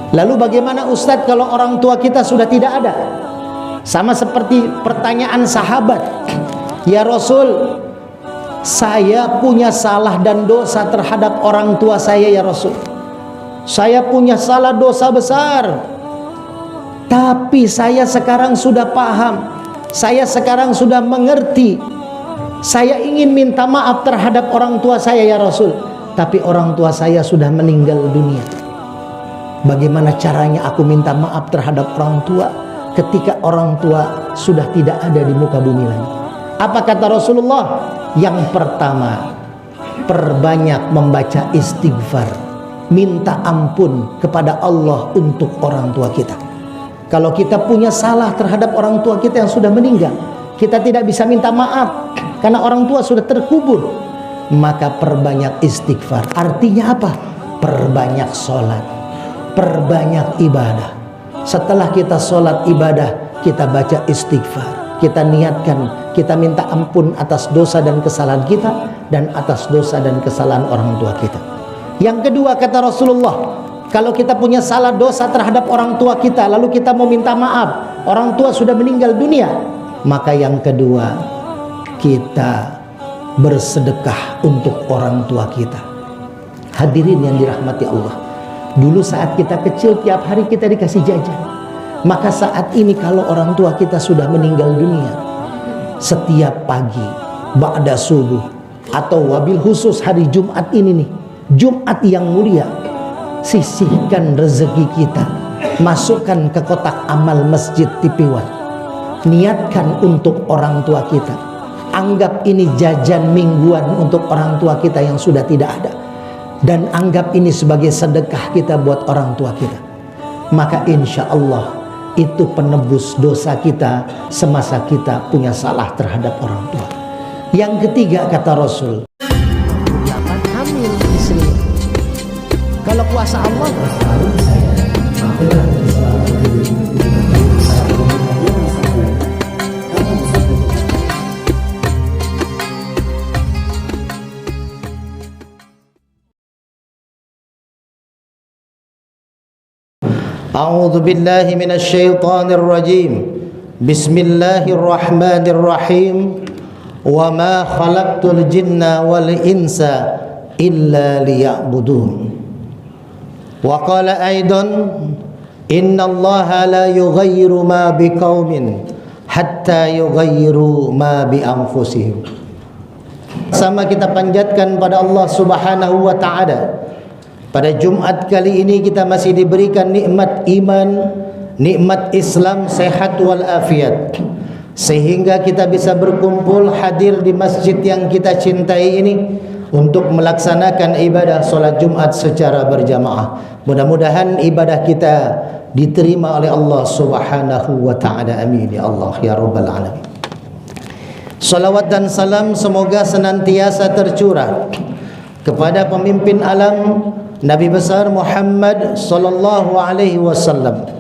Lalu bagaimana Ustadz kalau orang tua kita sudah tidak ada? Sama seperti pertanyaan sahabat, ya Rasul, saya punya salah dan dosa terhadap orang tua saya ya Rasul. Saya punya salah dosa besar, tapi saya sekarang sudah paham, saya sekarang sudah mengerti. Saya ingin minta maaf terhadap orang tua saya ya Rasul, tapi orang tua saya sudah meninggal dunia. Bagaimana caranya aku minta maaf terhadap orang tua ketika orang tua sudah tidak ada di muka bumi lagi? Apa kata Rasulullah? Yang pertama, perbanyak membaca istighfar, minta ampun kepada Allah untuk orang tua kita. Kalau kita punya salah terhadap orang tua kita yang sudah meninggal, kita tidak bisa minta maaf karena orang tua sudah terkubur, maka perbanyak istighfar. Artinya apa? Perbanyak sholat, perbanyak ibadah. Setelah kita sholat ibadah, kita baca istighfar, kita niatkan, kita minta ampun atas dosa dan kesalahan kita dan atas dosa dan kesalahan orang tua kita. Yang kedua, kata Rasulullah, kalau kita punya salah dosa terhadap orang tua kita, lalu kita mau minta maaf, orang tua sudah meninggal dunia, maka yang kedua, kita bersedekah untuk orang tua kita. Hadirin yang dirahmati Allah, dulu saat kita kecil tiap hari kita dikasih jajan, maka saat ini kalau orang tua kita sudah meninggal dunia, setiap pagi ba'da subuh atau wabil khusus hari Jumat ini nih, Jumat yang mulia, sisihkan rezeki kita, masukkan ke kotak amal masjid Tipiwan, niatkan untuk orang tua kita, anggap ini jajan mingguan untuk orang tua kita yang sudah tidak ada, dan anggap ini sebagai sedekah kita buat orang tua kita. Maka insya Allah itu penebus dosa kita semasa kita punya salah terhadap orang tua. Yang ketiga, kata Rasul, jangan hamil di sini. Kalau kuasa Allah, A'udzu billahi minasy syaithanir rajim. Bismillahirrahmanirrahim. Wa ma khalaqtul jinna wal insa illa liya'budun. Wa qala aidan innallaha la yughayyiru ma biqaumin hatta yughayyiru ma bi anfusihim. Sama kita panjatkan pada Allah Subhanahu wa taala. Pada Jumat kali ini kita masih diberikan nikmat iman, nikmat Islam, sehat wal afiat, sehingga kita bisa berkumpul hadir di masjid yang kita cintai ini untuk melaksanakan ibadah sholat Jumat secara berjamaah. Mudah-mudahan ibadah kita diterima oleh Allah Subhanahu wa ta'ala. Amin ya Allah ya Rabbal alamin. Salawat dan salam semoga senantiasa tercurah kepada pemimpin alam Nabi besar Muhammad sallallahu alaihi wasallam,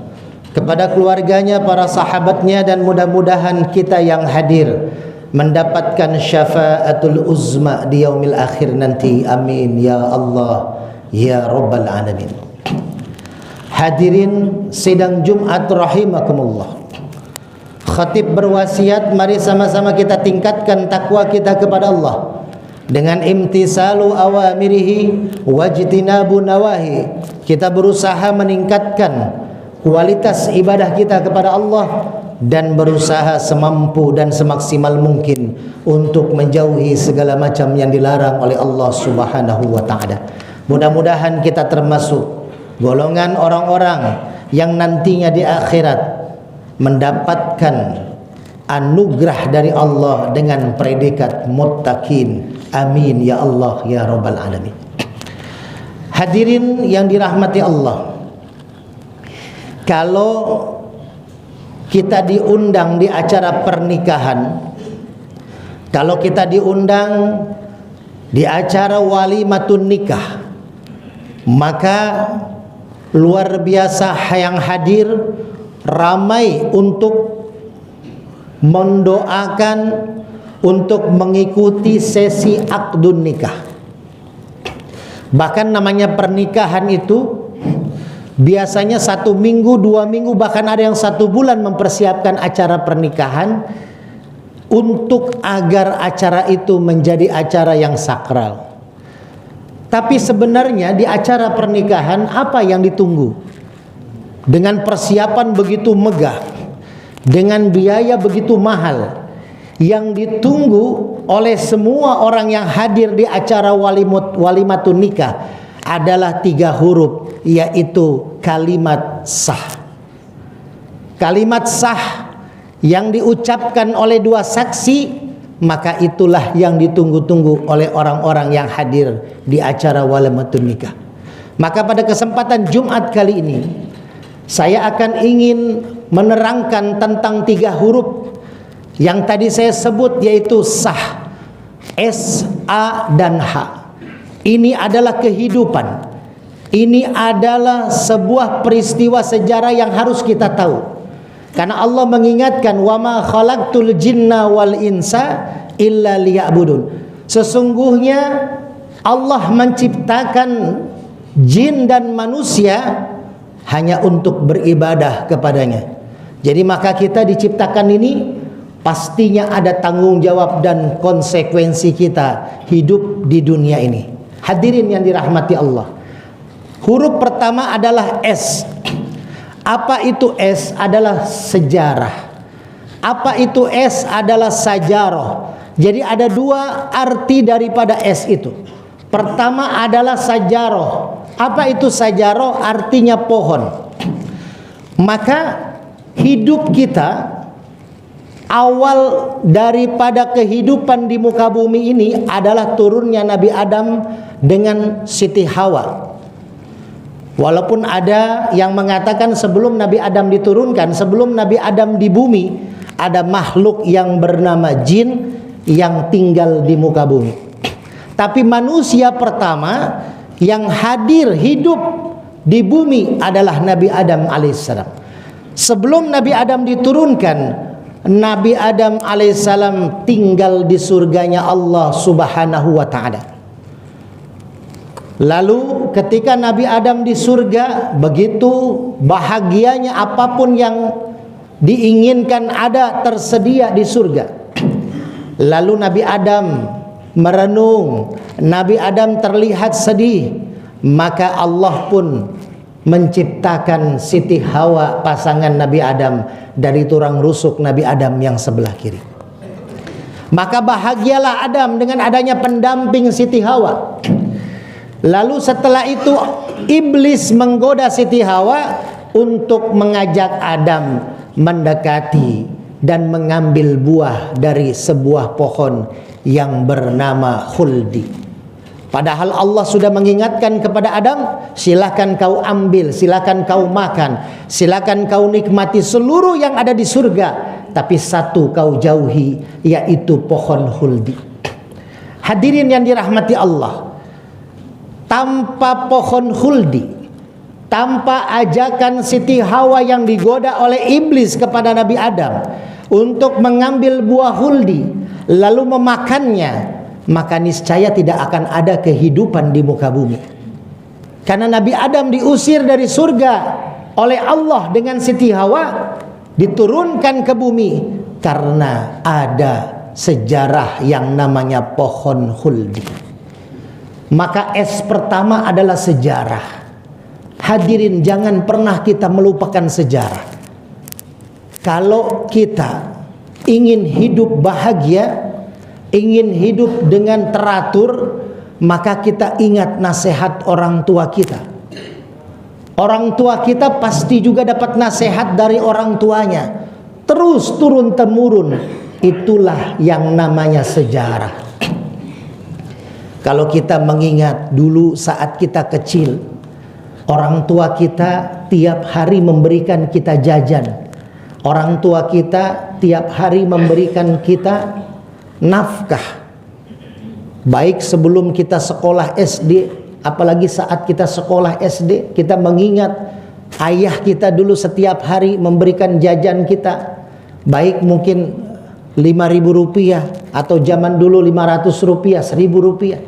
kepada keluarganya, para sahabatnya, dan mudah-mudahan kita yang hadir mendapatkan syafaatul uzma di yaumil akhir nanti. Amin ya Allah ya Rabbal alamin. Hadirin sidang Jumat rahimakumullah. Khatib berwasiat, mari sama-sama kita tingkatkan takwa kita kepada Allah dengan imtisalu awamirihi wajtinabu nawahi. Kita berusaha meningkatkan kualitas ibadah kita kepada Allah dan berusaha semampu dan semaksimal mungkin untuk menjauhi segala macam yang dilarang oleh Allah Subhanahu wa ta'ala. Mudah-mudahan kita termasuk golongan orang-orang yang nantinya di akhirat mendapatkan anugerah dari Allah dengan predikat muttaqin. Amin ya Allah ya Rabbal alamin. Hadirin yang dirahmati Allah, kalau kita diundang di acara pernikahan, kalau kita diundang di acara walimatun nikah, maka luar biasa yang hadir ramai untuk mendoakan, untuk mengikuti sesi akdun nikah. Bahkan namanya pernikahan itu biasanya 1 minggu, 2 minggu, bahkan ada yang 1 bulan mempersiapkan acara pernikahan untuk agar acara itu menjadi acara yang sakral. Tapi sebenarnya di acara pernikahan apa yang ditunggu? Dengan persiapan begitu megah, dengan biaya begitu mahal, yang ditunggu oleh semua orang yang hadir di acara walimatun nikah adalah 3 huruf, yaitu kalimat sah. Kalimat sah yang diucapkan oleh 2 saksi, maka itulah yang ditunggu-tunggu oleh orang-orang yang hadir di acara walimatun nikah. Maka pada kesempatan Jumat kali ini, saya akan ingin menerangkan tentang 3 huruf yang tadi saya sebut, yaitu sah, S, A, dan H. Ini adalah kehidupan. Ini adalah sebuah peristiwa sejarah yang harus kita tahu. Karena Allah mengingatkan, wa ma khalaqtul jinna wal insa illa liya'budun. Sesungguhnya Allah menciptakan jin dan manusia hanya untuk beribadah kepadanya. Jadi maka kita diciptakan ini pastinya ada tanggung jawab dan konsekuensi kita hidup di dunia ini. Hadirin yang dirahmati Allah, huruf pertama adalah S. Apa itu S? Adalah sejarah. Apa itu S? Adalah sajaroh. Jadi ada 2 arti daripada S itu. Pertama adalah sajaroh. Apa itu sajaroh? Artinya pohon. Maka hidup kita, awal daripada kehidupan di muka bumi ini adalah turunnya Nabi Adam dengan Siti Hawa. Walaupun ada yang mengatakan sebelum Nabi Adam diturunkan, sebelum Nabi Adam di bumi, ada makhluk yang bernama jin yang tinggal di muka bumi. Tapi manusia pertama yang hadir hidup di bumi adalah Nabi Adam alaihissalam. Sebelum Nabi Adam diturunkan, Nabi Adam alaihissalam tinggal di surganya Allah subhanahu wa ta'ala. Lalu ketika Nabi Adam di surga, begitu bahagianya, apapun yang diinginkan ada tersedia di surga. Lalu Nabi Adam merenung, Nabi Adam terlihat sedih, maka Allah pun menciptakan Siti Hawa, pasangan Nabi Adam, dari tulang rusuk Nabi Adam yang sebelah kiri. Maka bahagialah Adam dengan adanya pendamping Siti Hawa. Lalu setelah itu iblis menggoda Siti Hawa untuk mengajak Adam mendekati dan mengambil buah dari sebuah pohon yang bernama khuldi. Padahal Allah sudah mengingatkan kepada Adam, silakan kau ambil, silakan kau makan, silakan kau nikmati seluruh yang ada di surga, tapi satu kau jauhi, yaitu pohon khuldi. Hadirin yang dirahmati Allah, tanpa pohon khuldi, tanpa ajakan Siti Hawa yang digoda oleh iblis kepada Nabi Adam untuk mengambil buah khuldi lalu memakannya, maka niscaya tidak akan ada kehidupan di muka bumi. Karena Nabi Adam diusir dari surga oleh Allah dengan Siti Hawa, diturunkan ke bumi karena ada sejarah yang namanya pohon khuldi. Maka S pertama adalah sejarah. Hadirin, jangan pernah kita melupakan sejarah. Kalau kita ingin hidup bahagia, ingin hidup dengan teratur, maka kita ingat nasihat orang tua kita. Orang tua kita pasti juga dapat nasihat dari orang tuanya, terus turun-temurun. Itulah yang namanya sejarah. Kalau kita mengingat dulu saat kita kecil, orang tua kita tiap hari memberikan kita jajan. Orang tua kita tiap hari memberikan kita nafkah. Baik sebelum kita sekolah SD, apalagi saat kita sekolah SD, kita mengingat ayah kita dulu setiap hari memberikan jajan kita. Baik mungkin 5.000 rupiah, atau zaman dulu 500 rupiah, 1.000 rupiah.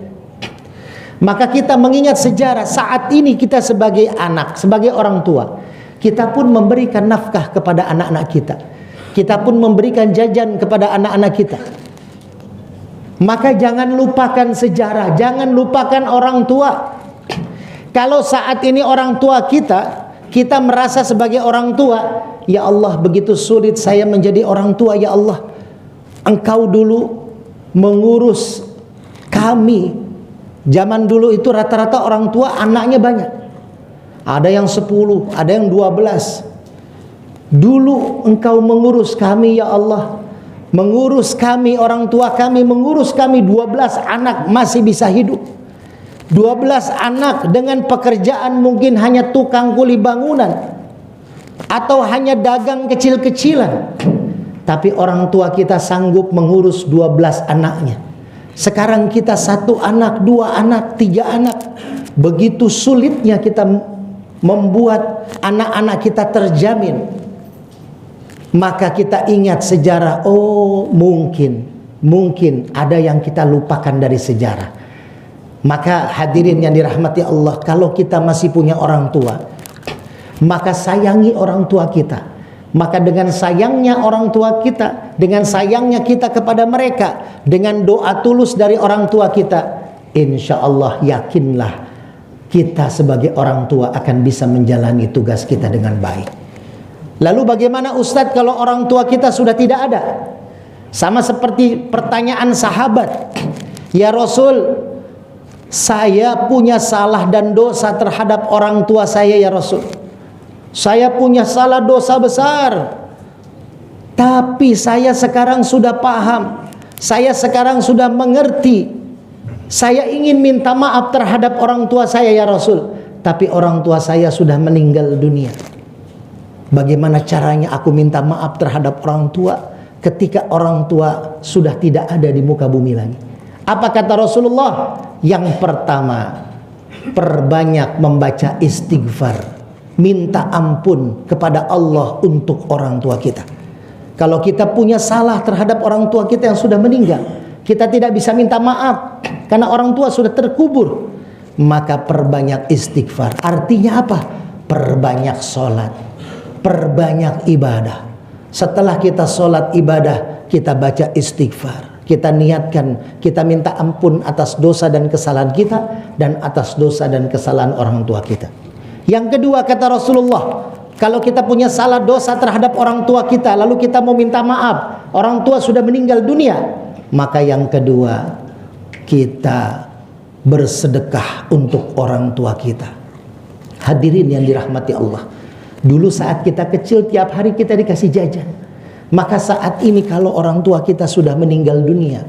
Maka kita mengingat sejarah saat ini, kita sebagai anak, sebagai orang tua, kita pun memberikan nafkah kepada anak-anak kita. Kita pun memberikan jajan kepada anak-anak kita. Maka jangan lupakan sejarah, jangan lupakan orang tua. Kalau saat ini orang tua kita merasa sebagai orang tua, ya Allah begitu sulit saya menjadi orang tua, ya Allah. Engkau dulu mengurus kami. Zaman dulu itu rata-rata orang tua anaknya banyak. Ada yang 10, ada yang 12. Dulu engkau mengurus kami, ya Allah. Mengurus kami, orang tua kami, mengurus kami 12 anak masih bisa hidup. 12 anak dengan pekerjaan mungkin hanya tukang kuli bangunan atau hanya dagang kecil-kecilan. Tapi orang tua kita sanggup mengurus 12 anaknya. Sekarang kita 1 anak, 2 anak, 3 anak. Begitu sulitnya kita membuat anak-anak kita terjamin. Maka kita ingat sejarah. Oh, mungkin ada yang kita lupakan dari sejarah. Maka hadirin yang dirahmati Allah, kalau kita masih punya orang tua, maka sayangi orang tua kita. Maka dengan sayangnya orang tua kita, dengan sayangnya kita kepada mereka, dengan doa tulus dari orang tua kita, insya Allah yakinlah kita sebagai orang tua akan bisa menjalani tugas kita dengan baik. Lalu bagaimana Ustadz kalau orang tua kita sudah tidak ada? Sama seperti pertanyaan sahabat, ya Rasul, saya punya salah dan dosa terhadap orang tua saya, ya Rasul. Saya punya salah dosa besar. Tapi saya sekarang sudah paham. Saya sekarang sudah mengerti. Saya ingin minta maaf terhadap orang tua saya, ya Rasul. Tapi orang tua saya sudah meninggal dunia. Bagaimana caranya aku minta maaf terhadap orang tua ketika orang tua sudah tidak ada di muka bumi lagi? Apa kata Rasulullah? Yang pertama, perbanyak membaca istighfar. Minta ampun kepada Allah untuk orang tua kita. Kalau kita punya salah terhadap orang tua kita yang sudah meninggal, kita tidak bisa minta maaf karena orang tua sudah terkubur. Maka perbanyak istighfar. Artinya apa? Perbanyak sholat, perbanyak ibadah. Setelah kita sholat ibadah, kita baca istighfar. Kita niatkan, kita minta ampun atas dosa dan kesalahan kita dan atas dosa dan kesalahan orang tua kita. Yang kedua kata Rasulullah, kalau kita punya salah dosa terhadap orang tua kita, lalu kita mau minta maaf, orang tua sudah meninggal dunia, maka yang kedua, kita bersedekah untuk orang tua kita. Hadirin yang dirahmati Allah, dulu saat kita kecil tiap hari kita dikasih jajan. Maka saat ini kalau orang tua kita sudah meninggal dunia,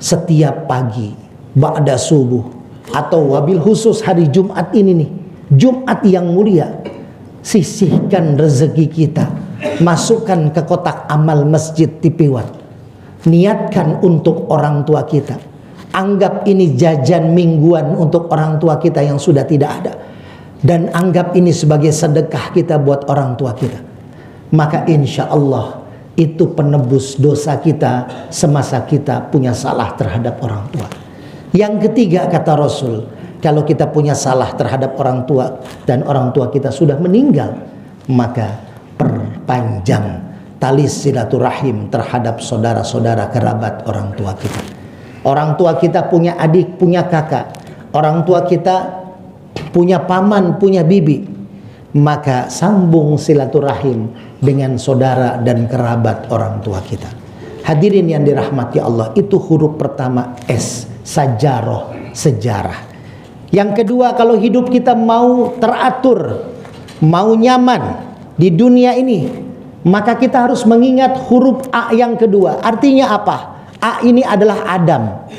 setiap pagi, ba'da subuh, atau wabil khusus hari Jumat ini nih, Jumat yang mulia, sisihkan rezeki kita, masukkan ke kotak amal masjid Tipiwan, niatkan untuk orang tua kita. Anggap ini jajan mingguan untuk orang tua kita yang sudah tidak ada, dan anggap ini sebagai sedekah kita buat orang tua kita. Maka insya Allah itu penebus dosa kita semasa kita punya salah terhadap orang tua. Yang ketiga kata Rasul, kalau kita punya salah terhadap orang tua dan orang tua kita sudah meninggal, maka perpanjang tali silaturahim terhadap saudara-saudara kerabat orang tua kita. Orang tua kita punya adik, punya kakak. Orang tua kita punya paman, punya bibi. Maka sambung silaturahim dengan saudara dan kerabat orang tua kita. Hadirin yang dirahmati Allah, itu huruf pertama S, sajaroh, sejarah. Yang kedua, kalau hidup kita mau teratur, mau nyaman di dunia ini, maka kita harus mengingat huruf A yang kedua. Artinya apa? A ini adalah Adam.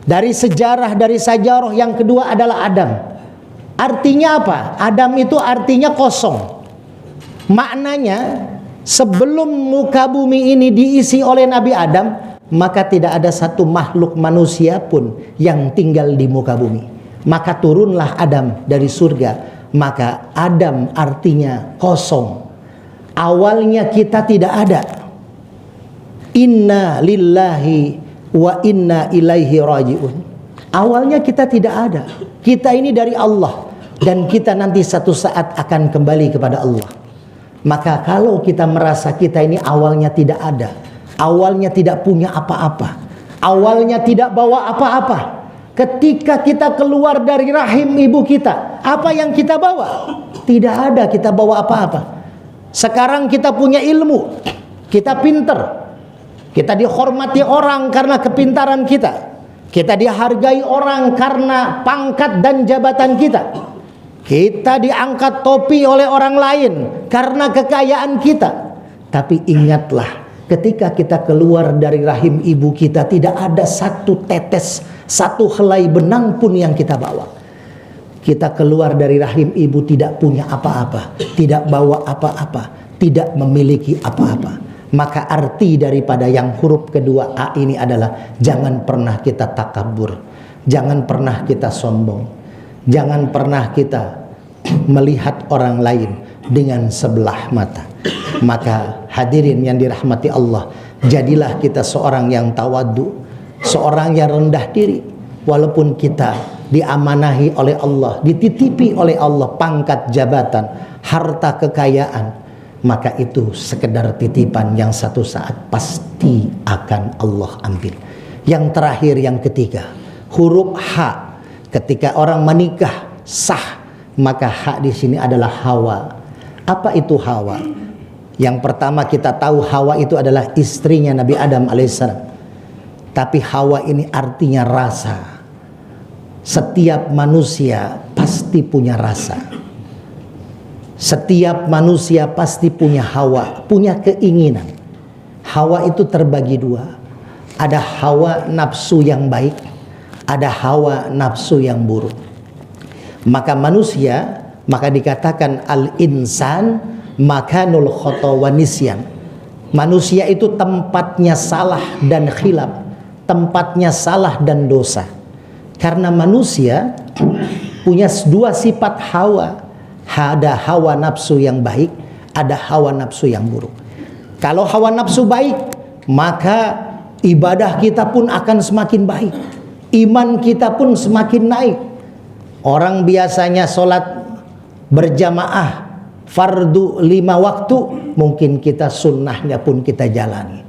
Dari sejarah, dari sajaroh yang kedua adalah Adam. Artinya apa? Adam itu artinya kosong. Maknanya sebelum muka bumi ini diisi oleh Nabi Adam, maka tidak ada satu makhluk manusia pun yang tinggal di muka bumi. Maka turunlah Adam dari surga. Maka Adam artinya kosong. Awalnya kita tidak ada. Inna lillahi wa inna ilaihi raji'un. Awalnya kita tidak ada. Kita ini dari Allah, dan kita nanti satu saat akan kembali kepada Allah. Maka kalau kita merasa kita ini awalnya tidak ada, awalnya tidak punya apa-apa, awalnya tidak bawa apa-apa, ketika kita keluar dari rahim ibu kita, apa yang kita bawa? Tidak ada kita bawa apa-apa. Sekarang kita punya ilmu, kita pinter, kita dihormati orang karena kepintaran kita, kita dihargai orang karena pangkat dan jabatan kita, kita diangkat topi oleh orang lain karena kekayaan kita. Tapi ingatlah, ketika kita keluar dari rahim ibu kita, tidak ada satu tetes, satu helai benang pun yang kita bawa. Kita keluar dari rahim ibu tidak punya apa-apa, tidak bawa apa-apa, tidak memiliki apa-apa. Maka arti daripada yang huruf kedua A ini adalah jangan pernah kita takabur, jangan pernah kita sombong, jangan pernah kita melihat orang lain dengan sebelah mata. Maka hadirin yang dirahmati Allah, jadilah kita seorang yang tawadu, seorang yang rendah diri. Walaupun kita diamanahi oleh Allah, dititipi oleh Allah pangkat jabatan, harta kekayaan, maka itu sekedar titipan yang satu saat pasti akan Allah ambil. Yang terakhir, yang ketiga, huruf H. Ketika orang menikah sah, maka H di sini adalah Hawa. Apa itu Hawa? Yang pertama kita tahu Hawa itu adalah istrinya Nabi Adam alaihissalam. Tapi Hawa ini artinya rasa. Setiap manusia pasti punya rasa. Setiap manusia pasti punya hawa, punya keinginan. Hawa itu terbagi dua. Ada hawa nafsu yang baik, ada hawa nafsu yang buruk. Maka manusia, maka dikatakan al-insan makanul khata wa nisyan. Manusia itu tempatnya salah dan khilaf, tempatnya salah dan dosa. Karena manusia punya dua sifat hawa. Ada hawa nafsu yang baik, ada hawa nafsu yang buruk. Kalau hawa nafsu baik, maka ibadah kita pun akan semakin baik, iman kita pun semakin naik. Orang biasanya sholat berjamaah fardu 5 waktu, mungkin kita sunnahnya pun kita jalani.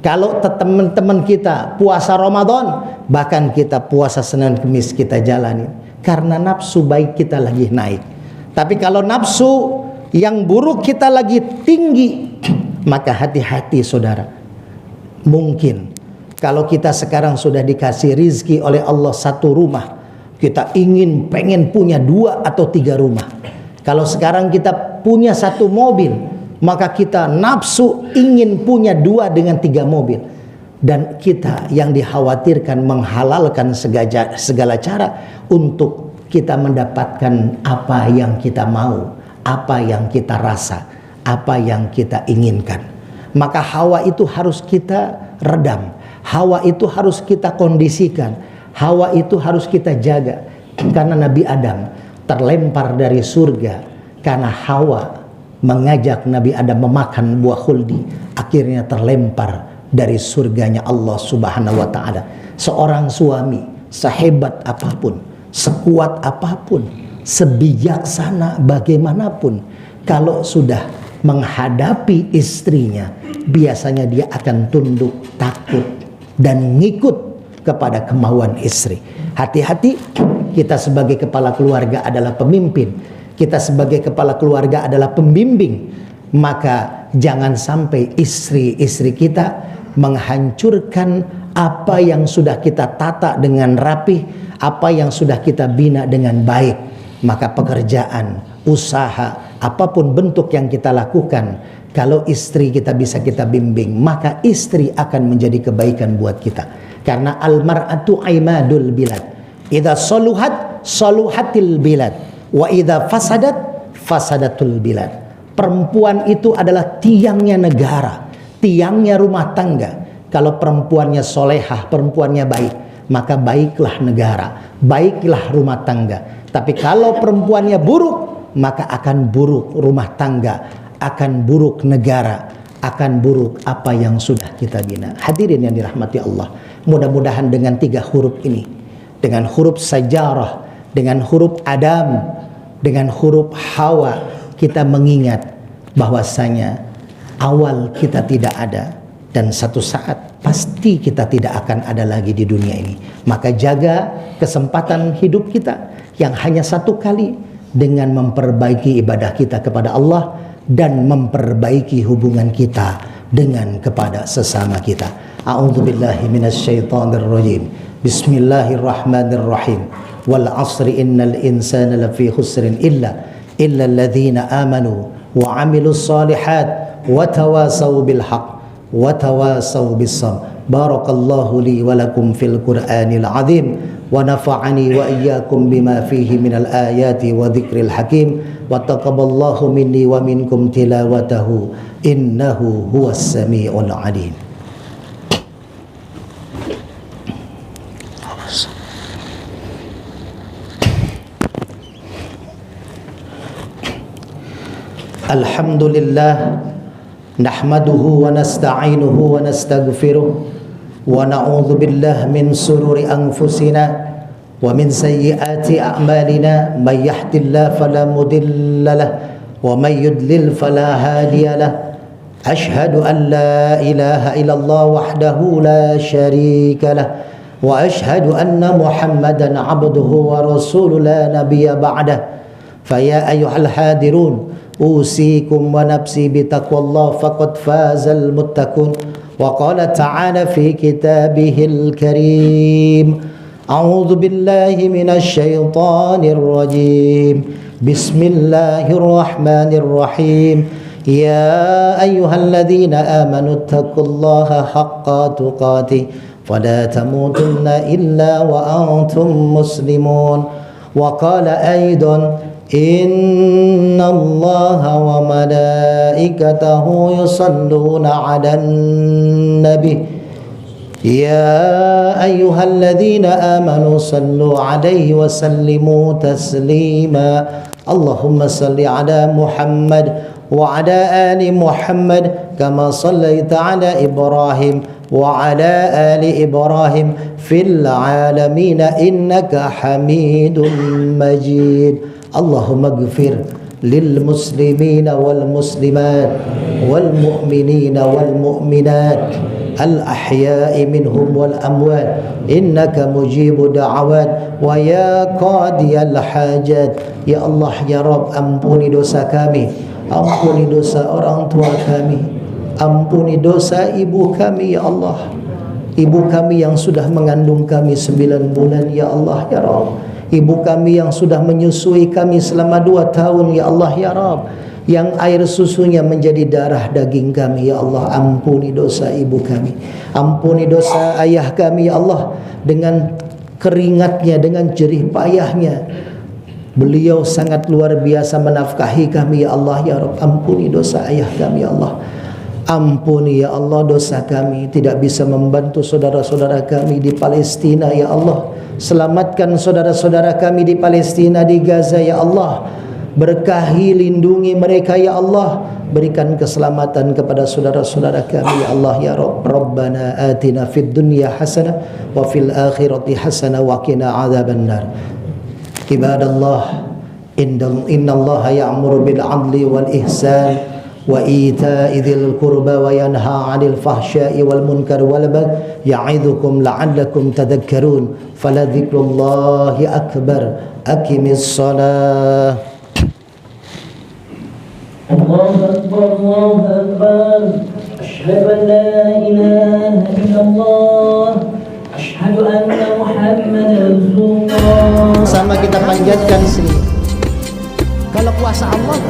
Kalau teman-teman kita puasa Ramadan, bahkan kita puasa Senin Kemis kita jalani, karena nafsu baik kita lagi naik. Tapi kalau nafsu yang buruk kita lagi tinggi, maka hati-hati saudara. Mungkin kalau kita sekarang sudah dikasih rizki oleh Allah satu rumah, kita pengen punya 2 atau 3 rumah. Kalau sekarang kita punya satu mobil, maka kita nafsu ingin punya 2 dengan 3 mobil. Dan kita yang dikhawatirkan menghalalkan segala cara untuk kita mendapatkan apa yang kita mau, apa yang kita rasa, apa yang kita inginkan. Maka hawa itu harus kita redam, hawa itu harus kita kondisikan, hawa itu harus kita jaga. Karena Nabi Adam terlempar dari surga karena hawa mengajak Nabi Adam memakan buah khuldi, akhirnya terlempar dari surganya Allah Subhanahu wa ta'ala. Seorang suami sehebat apapun, sekuat apapun, sebijaksana bagaimanapun, kalau sudah menghadapi istrinya, biasanya dia akan tunduk, takut, dan ngikut kepada kemauan istri. Hati-hati, kita sebagai kepala keluarga adalah pemimpin, kita sebagai kepala keluarga adalah pembimbing. Maka jangan sampai istri-istri kita menghancurkan apa yang sudah kita tata dengan rapi, apa yang sudah kita bina dengan baik. Maka pekerjaan, usaha, apapun bentuk yang kita lakukan, kalau istri kita bisa kita bimbing, maka istri akan menjadi kebaikan buat kita. Karena al-mar'atu aimadul bilad, idza saluhat saluhatil bilad, wa idza fasadat fasadatul bilad. Perempuan itu adalah tiangnya negara, tiangnya rumah tangga. Kalau perempuannya solehah, perempuannya baik, maka baiklah negara, baiklah rumah tangga. Tapi kalau perempuannya buruk, maka akan buruk rumah tangga, akan buruk negara, akan buruk apa yang sudah kita bina. Hadirin yang dirahmati Allah, mudah-mudahan dengan 3 huruf ini dengan huruf sajarah, dengan huruf Adam, dengan huruf Hawa, kita mengingat bahwasanya awal kita tidak ada dan satu saat pasti kita tidak akan ada lagi di dunia ini. Maka jaga kesempatan hidup kita yang hanya satu kali dengan memperbaiki ibadah kita kepada Allah dan memperbaiki hubungan kita dengan kepada sesama kita. A'udzubillahi minasyaitonir rajim. Bismillahirrahmanirrahim. Wal 'asri innal insana lafi khusrin illa alladzina amanu wa 'amilus solihat wa tawasaw bil haqq wa tawasaw bis sabr. Barakallahu li wa lakum fil Qur'anil 'azim wa nafa'ani wa iyyakum bima fihi minal ayati wa dzikril hakim wa taqabbalallahu minni wa minkum tilawatahu innahu huwas samiul 'alim. Alhamdulillah nahmaduhu wa nasta'inuhu wa nastaghfiruh wa na'udzu billahi min sururi anfusina wa min sayyiati a'malina may yahdihillahu fala mudilla lahu wa may yudlil fala hadiya lahu. Ashhadu an la ilaha illallah wahdahu la syarika lahu wa ashhadu anna Muhammadan 'abduhu wa rasuluhu la nabiyya ba'dahu. Faya ayyuhal hadirun أوصيكم ونفسي بتقوى الله فقد فاز المتقون. وقال تعالى في كتابه الكريم أعوذ بالله من الشيطان الرجيم بسم الله الرحمن الرحيم يا أيها الذين آمنوا اتقوا الله حق تقاته فلا تموتن إلا وأنتم مسلمون. وقال أيضا إن الله وملائكته يصلون على النبي يا أيها الذين آمنوا صلوا عليه وسلموا تسليما. اللهم صل على محمد وعلى آل محمد كما صليت على إبراهيم وعلى آل إبراهيم في العالمين إنك حميد مجيد. اللهم اغفر للمسلمين والمسلمات والمؤمنين والمؤمنات الأحياء منهم والأموات إنك مجيب دعوات ويا قاضي الحاجات. Ya Allah, ya Rabb, ampuni dosa kami, ampuni dosa orang tua kami, ampuni dosa ibu kami ya Allah, ibu kami yang sudah mengandung kami 9 bulan ya Allah ya Rabb, ibu kami yang sudah menyusui kami selama 2 tahun ya Allah ya Rabb, yang air susunya menjadi darah daging kami ya Allah. Ampuni dosa ibu kami, ampuni dosa ayah kami ya Allah. Dengan keringatnya, dengan jerih payahnya, beliau sangat luar biasa menafkahi kami ya Allah ya Rabb. Ampuni dosa ayah kami ya Allah. Ampuni ya Allah dosa kami, tidak bisa membantu saudara-saudara kami di Palestina ya Allah. Selamatkan saudara-saudara kami di Palestina, di Gaza ya Allah. Berkahi, lindungi mereka ya Allah. Berikan keselamatan kepada saudara-saudara kami ya Allah ya Rabb. Rabbana atina fid dunya hasanah wa fil akhirati hasanah wa qina adzabannar. Ibadallah, innallaha ya'muru bil 'adli wal ihsan wa ita'i dzil qurba wa yanha 'anil fahsya'i wal munkar wal baghi ya'idzukum la'allakum tadhakkarun. Faladzikrullahi akbar. Aqimis shalah. Allahu akbar, Allahu akbar. Asyhadu an la ilaha illallah. Asyhadu anna Muhammadar Rasulullah. Sama kita panjatkan sini. Kalau kuasa Allah